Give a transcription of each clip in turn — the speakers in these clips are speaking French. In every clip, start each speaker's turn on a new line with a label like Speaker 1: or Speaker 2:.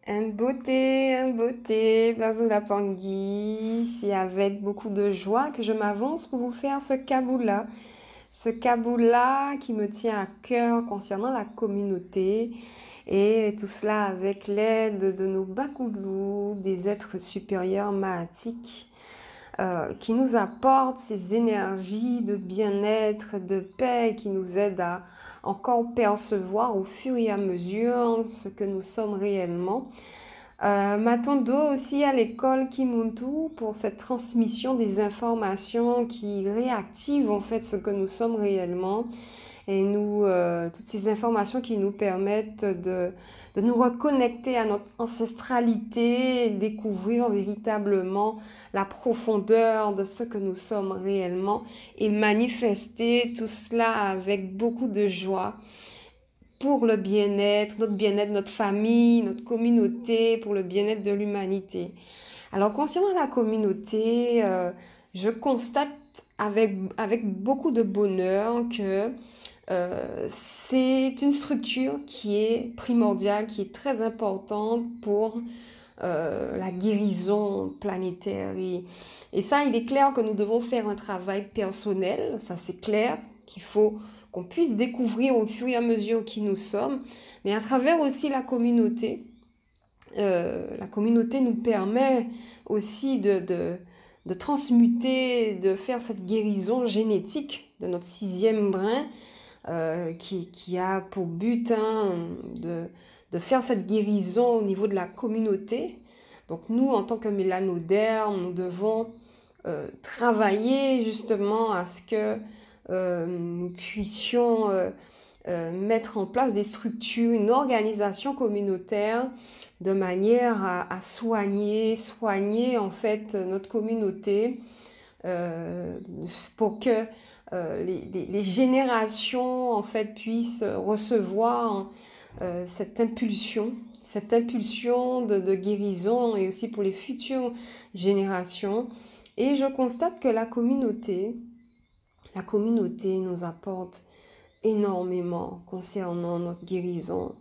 Speaker 1: Un beauté, Barzula Pangui. C'est avec beaucoup de joie que je m'avance pour vous faire ce kaboula. Ce kaboula qui me tient à cœur concernant la communauté. Et tout cela avec l'aide de nos Bakoulous, des êtres supérieurs mahatiques, qui nous apportent ces énergies de bien-être, de paix, qui nous aident à encore percevoir au fur et à mesure ce que nous sommes réellement. Matondo aussi à l'école Kimuntu pour cette transmission des informations qui réactivent en fait ce que nous sommes réellement et toutes ces informations qui nous permettent de nous reconnecter à notre ancestralité et découvrir véritablement la profondeur de ce que nous sommes réellement et manifester tout cela avec beaucoup de joie pour le bien-être, notre famille, notre communauté, pour le bien-être de l'humanité. Alors, concernant la communauté, je constate avec beaucoup de bonheur que c'est une structure qui est primordiale, qui est très importante pour la guérison planétaire. Et ça, il est clair que nous devons faire un travail personnel, ça c'est clair, qu'il faut qu'on puisse découvrir au fur et à mesure qui nous sommes, mais à travers aussi la communauté. La communauté nous permet aussi de transmuter, de faire cette guérison génétique de notre sixième brin, qui a pour but de faire cette guérison au niveau de la communauté. Donc nous, en tant que mélanodermes, nous devons travailler justement à ce que nous puissions mettre en place des structures, une organisation communautaire de manière à soigner en fait notre communauté pour que les générations en fait puissent recevoir cette impulsion de guérison et aussi pour les futures générations. Et je constate que la communauté nous apporte énormément concernant notre guérison.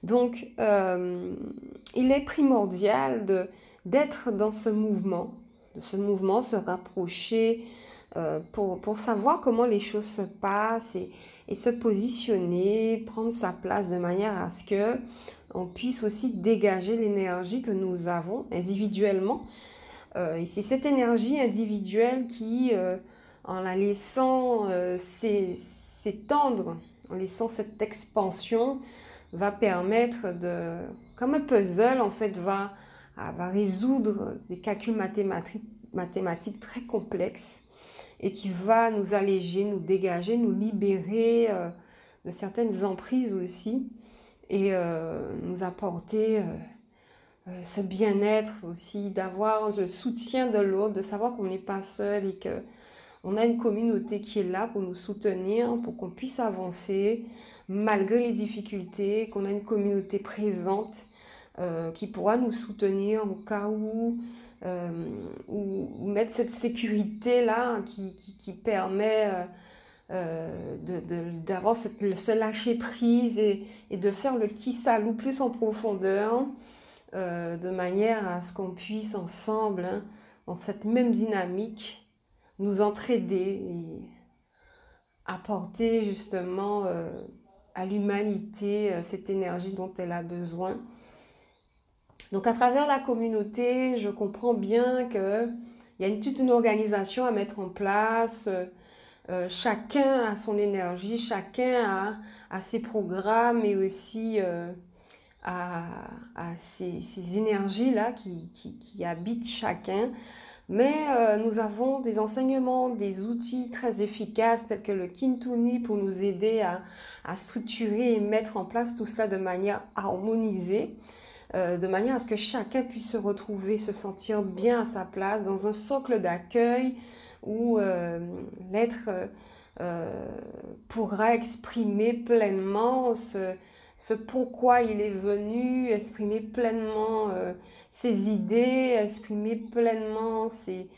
Speaker 1: Donc, il est primordial d'être dans ce mouvement, se rapprocher pour savoir comment les choses se passent et se positionner, prendre sa place de manière à ce que on puisse aussi dégager l'énergie que nous avons individuellement. Et c'est cette énergie individuelle qui, en la laissant s'étendre, en laissant cette expansion, va permettre comme un puzzle, en fait, va résoudre des calculs mathématiques très complexes et qui va nous alléger, nous dégager, nous libérer de certaines emprises aussi et nous apporter ce bien-être aussi, d'avoir le soutien de l'autre, de savoir qu'on n'est pas seul et que on a une communauté qui est là pour nous soutenir, pour qu'on puisse avancer malgré les difficultés, qu'on a une communauté présente qui pourra nous soutenir au cas où mettre cette sécurité-là qui permet d'avoir ce lâcher-prise et de faire le qui salou plus en profondeur, de manière à ce qu'on puisse ensemble, hein, dans cette même dynamique, nous entraider et apporter justement à l'humanité cette énergie dont elle a besoin. Donc à travers la communauté, je comprends bien qu'il y a toute une organisation à mettre en place. Chacun a son énergie, chacun a ses programmes et aussi à ces énergies-là qui habitent chacun. Mais nous avons des enseignements, des outils très efficaces tels que le Kintuni pour nous aider à structurer et mettre en place tout cela de manière harmonisée, de manière à ce que chacun puisse se retrouver, se sentir bien à sa place dans un socle d'accueil où l'être pourra exprimer pleinement ce pourquoi il est venu, exprimer pleinement ses idées, exprimer pleinement ses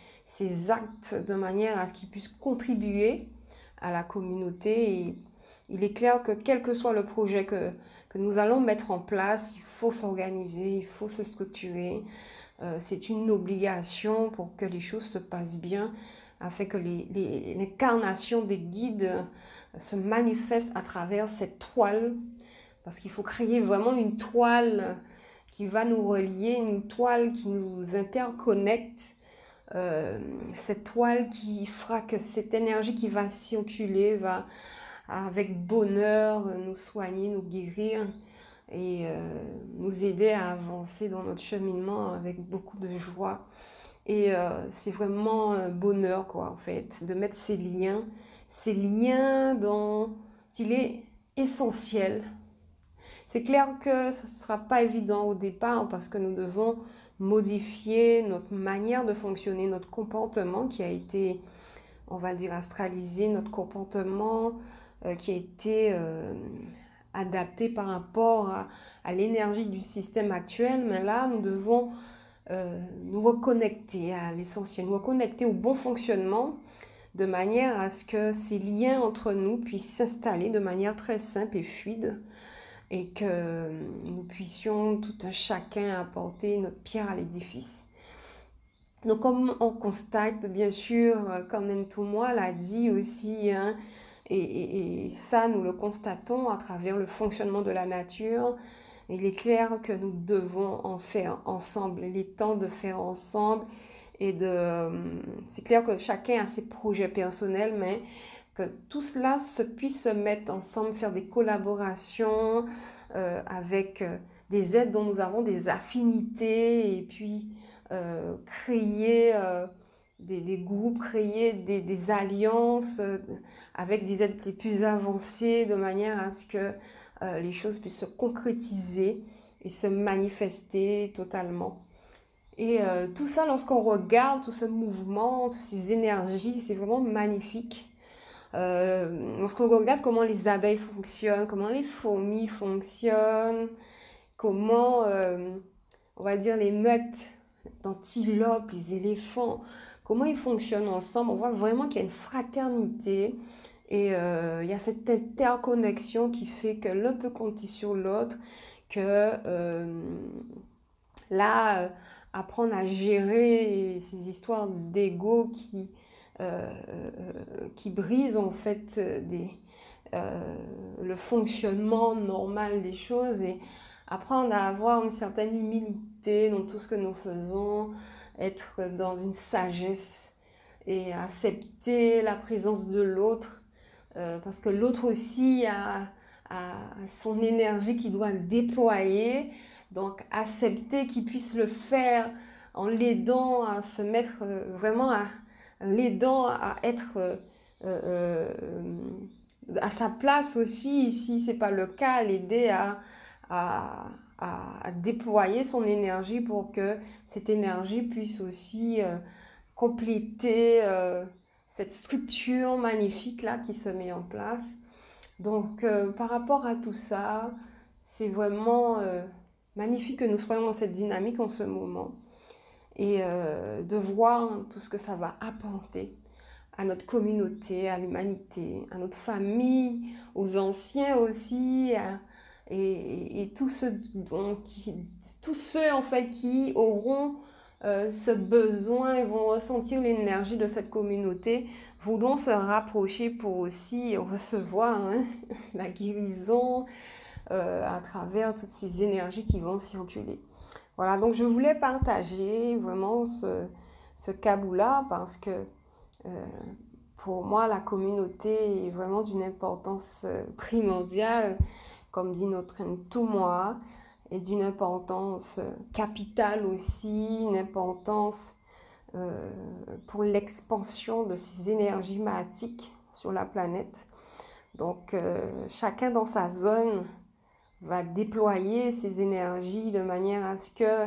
Speaker 1: actes de manière à ce qu'il puisse contribuer à la communauté. Et il est clair que quel que soit le projet que nous allons mettre en place, il faut s'organiser, il faut se structurer. C'est une obligation pour que les choses se passent bien, afin que l'incarnation des guides se manifeste à travers cette toile, parce qu'il faut créer vraiment une toile qui va nous relier, une toile qui nous interconnecte, cette toile qui fera que cette énergie qui va circuler va avec bonheur nous soigner, nous guérir et nous aider à avancer dans notre cheminement avec beaucoup de joie. Et c'est vraiment un bonheur, quoi, en fait, de mettre ces liens dont il est essentiel. C'est clair que ça ne sera pas évident au départ parce que nous devons modifier notre manière de fonctionner, notre comportement qui a été, on va dire, astralisé, notre comportement qui a été adapté par rapport à l'énergie du système actuel. Mais là, nous devons nous reconnecter à l'essentiel, nous reconnecter au bon fonctionnement de manière à ce que ces liens entre nous puissent s'installer de manière très simple et fluide et que nous puissions tout un chacun apporter notre pierre à l'édifice. Donc comme on constate, bien sûr, comme Ntomoa l'a dit aussi, hein, et ça nous le constatons à travers le fonctionnement de la nature, il est clair que nous devons en faire ensemble. Il est temps de faire ensemble et c'est clair que chacun a ses projets personnels, mais que tout cela se puisse se mettre ensemble, faire des collaborations avec des êtres dont nous avons des affinités et puis créer des groupes, créer des alliances avec des êtres les plus avancés de manière à ce que les choses puissent se concrétiser et se manifester totalement. Et tout ça, lorsqu'on regarde tout ce mouvement, toutes ces énergies, c'est vraiment magnifique. Lorsqu'on regarde comment les abeilles fonctionnent, comment les fourmis fonctionnent, comment, on va dire, les meutes d'antilopes, les éléphants, comment ils fonctionnent ensemble, on voit vraiment qu'il y a une fraternité et il y a cette interconnexion qui fait que l'un peut compter sur l'autre, que là, apprendre à gérer ces histoires d'ego qui brisent en fait le fonctionnement normal des choses et apprendre à avoir une certaine humilité dans tout ce que nous faisons, être dans une sagesse et accepter la présence de l'autre parce que l'autre aussi a son énergie qu'il doit déployer. Donc accepter qu'il puisse le faire en l'aidant à se mettre vraiment l'aidant à être à sa place aussi, si ce n'est pas le cas, l'aider à, à déployer son énergie pour que cette énergie puisse aussi compléter cette structure magnifique là qui se met en place. Donc par rapport à tout ça, c'est vraiment magnifique que nous soyons dans cette dynamique en ce moment et de voir tout ce que ça va apporter à notre communauté, à l'humanité, à notre famille, aux anciens aussi, et tous ceux en fait qui auront ce besoin et vont ressentir l'énergie de cette communauté, voudront se rapprocher pour aussi recevoir hein, la guérison à travers toutes ces énergies qui vont circuler. Voilà, donc je voulais partager vraiment ce Kaboula parce que pour moi, la communauté est vraiment d'une importance primordiale, comme dit notre Ntomoa, et d'une importance capitale aussi, une importance pour l'expansion de ces énergies maatiques sur la planète. Donc, chacun dans sa zone va déployer ces énergies de manière à ce que,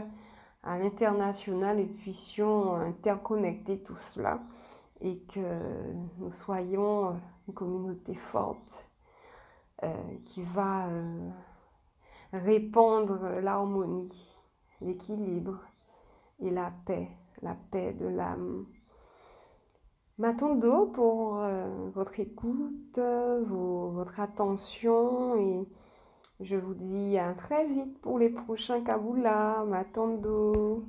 Speaker 1: à l'international, nous puissions interconnecter tout cela et que nous soyons une communauté forte qui va répandre l'harmonie, l'équilibre et la paix de l'âme. M'attendons pour votre écoute, votre attention et Je vous dis à très vite pour les prochains Kaboula, Matando.